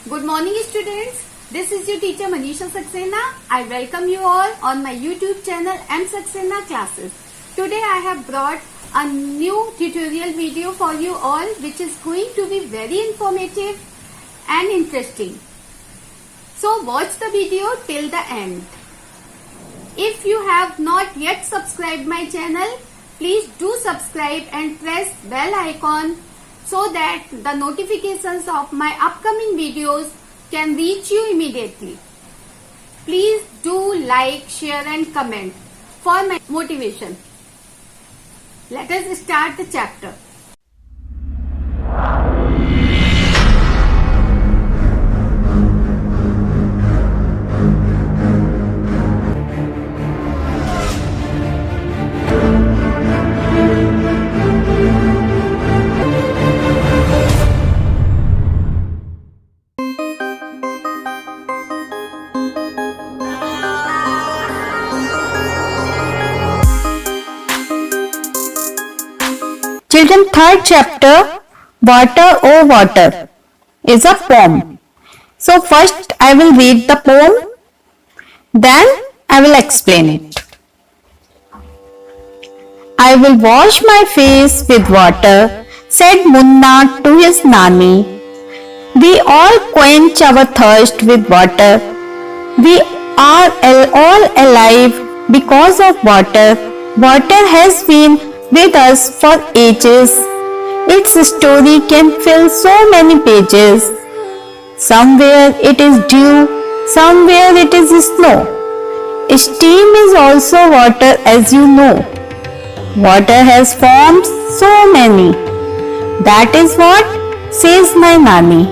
Good morning students. This is your teacher Manisha Saxena. I welcome you all on my YouTube channel M Saxena Classes. Today I have brought a new tutorial video for you all which is going to be very informative and interesting. So watch the video till the end. If you have not yet subscribed my channel, please do subscribe and press bell icon so that the notifications of my upcoming videos can reach you immediately. Please do like, share and comment for my motivation. Let us start the chapter. Children, third chapter, Water, O Water, is a poem. So first I will read the poem, then I will explain it. I will wash my face with water, said Munna to his Nani. We all quench our thirst with water. We are all alive because of water. Water has been with us for ages. Its story can fill so many pages. Somewhere it is dew, somewhere it is snow. Steam is also water, as you know. Water has forms so many. That is what says my Nani.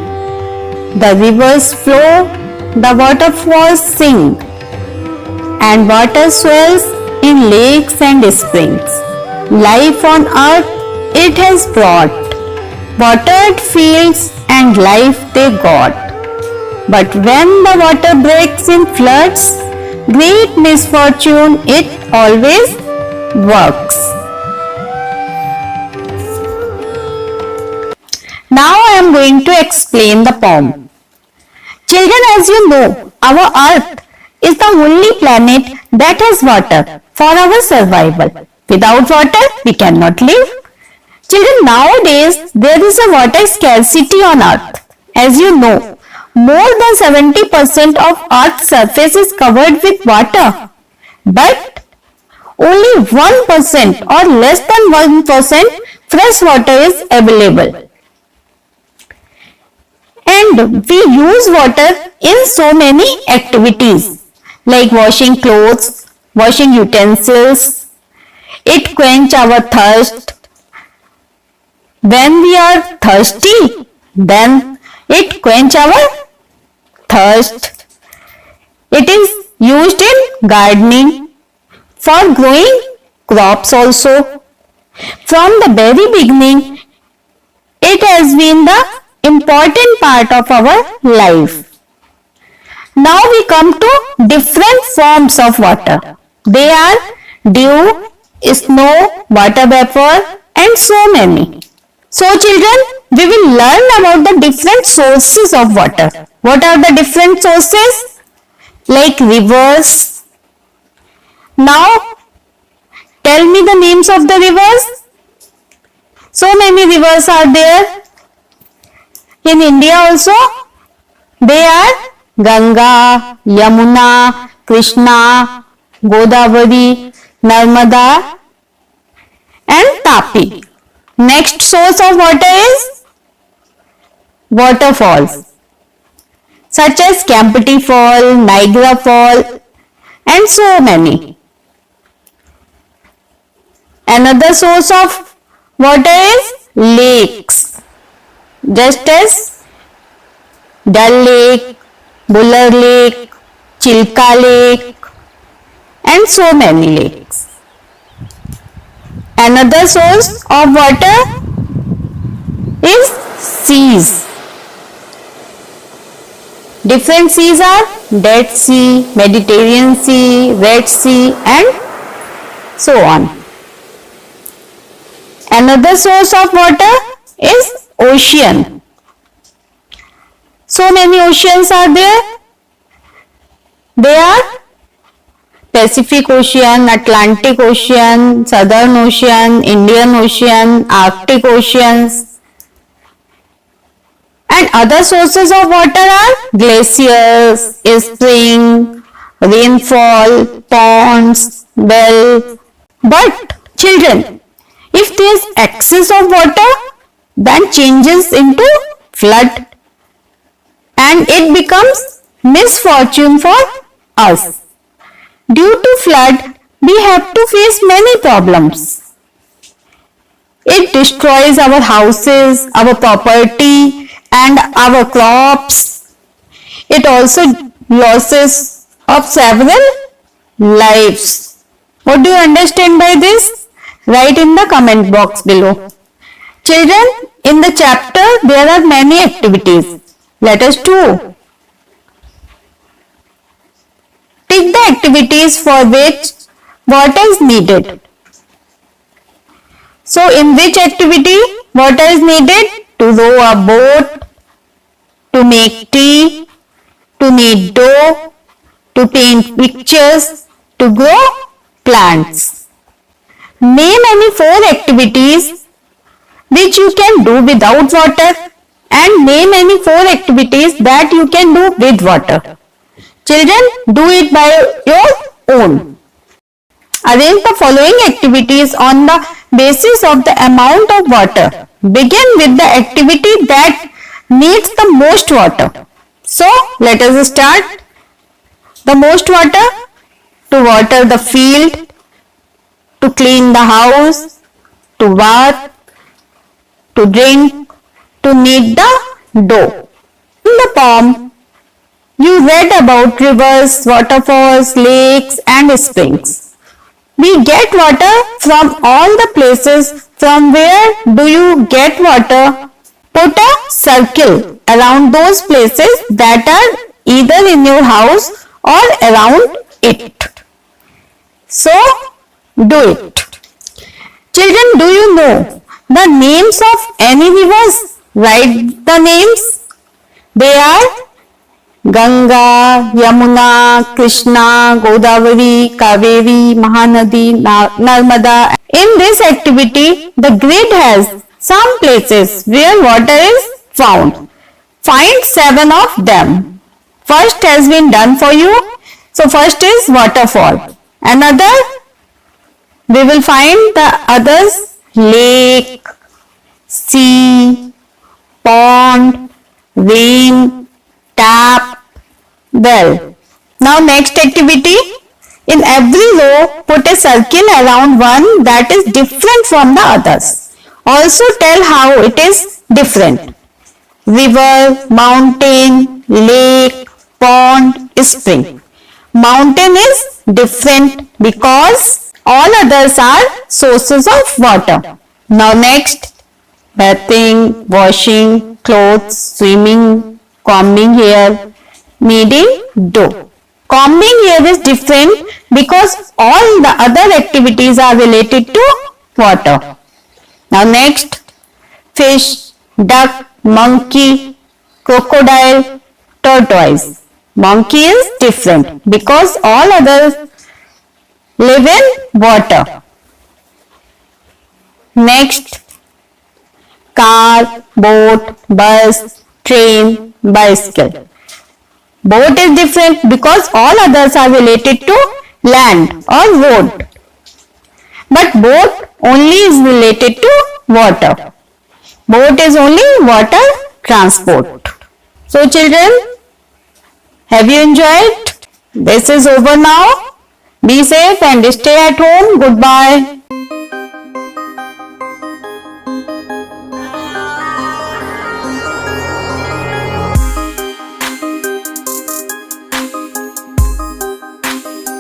The rivers flow, the waterfalls sing, and water swells in lakes and springs. Life on earth it has brought, watered fields and life they got. But when the water breaks in floods, great misfortune it always works. Now I am going to explain the poem. Children, as you know, our earth is the only planet that has water for our survival. Without water, we cannot live. Children, nowadays there is a water scarcity on earth. As you know, more than 70% of earth's surface is covered with water. But only 1% or less than 1% fresh water is available. And we use water in so many activities like washing clothes, washing utensils. It quench our thirst. When we are thirsty, then it quench our thirst. It is used in gardening, for growing crops also. From the very beginning, it has been the important part of our life. Now we come to different forms of water. They are dew, snow, water vapor and so many. So children, we will learn about the different sources of water. What are the different sources? Like rivers. Now tell me the names of the rivers. So many rivers are there. In India also, they are Ganga, Yamuna, Krishna, Godavari, Narmada and Tapi. Next source of water is waterfalls such as Kamptee Fall, Niagara Fall and so many. Another source of water is lakes, just as Dal Lake, Buller Lake, Chilka Lake and so many lakes. Another source of water is seas. Different seas are Dead Sea, Mediterranean Sea, Red Sea and so on. Another source of water is ocean. so many oceans are there? They are Pacific Ocean, Atlantic Ocean, Southern Ocean, Indian Ocean, Arctic Oceans. And other sources of water are glaciers, spring, rainfall, ponds, well. But children, if there is excess of water, then changes into flood and it becomes misfortune for us. Due to flood, we have to face many problems. It destroys our houses, our property and our crops. It also losses of several lives. What do you understand by this? Write in the comment box below. Children, in the chapter there are many activities. Let us do. Tick the activities for which water is needed. So in which activity water is needed? To row a boat, to make tea, to knead dough, to paint pictures, to grow plants. Name any 4 activities which you can do without water and name any 4 activities that you can do with water. Children, do it by your own. Arrange the following activities on the basis of the amount of water. Begin with the activity that needs the most water. So, let us start. The most water, to water the field, to clean the house, to bath, to drink, to knead the dough. In the poem, you read about rivers, waterfalls, lakes and springs. We get water from all the places. From where do you get water? Put a circle around those places that are either in your house or around it. So, do it. Children, do you know the names of any rivers? Write the names. They are Ganga, Yamuna, Krishna, Godavari, Kaveri, Mahanadi, Narmada. In this activity, the grid has some places where water is found. Find 7 of them. First has been done for you. So first is waterfall. Another, we will find the others: lake, sea, pond, rain, tap, well. Now next activity. In every row, put a circle around one that is different from the others. Also tell how it is different. River, mountain, lake, pond, spring. Mountain is different because all others are sources of water. Now next, bathing, washing clothes, swimming, combing hair, kneading dough. Combing hair is different because all the other activities are related to water. Now next, fish, duck, monkey, crocodile, tortoise. Monkey is different because all others live in water. Next, car, boat, bus, train, bicycle. Boat is different because all others are related to land or road. But boat only is related to water. Boat is only water transport. So children, have you enjoyed? This is over now. Be safe and stay at home. Goodbye.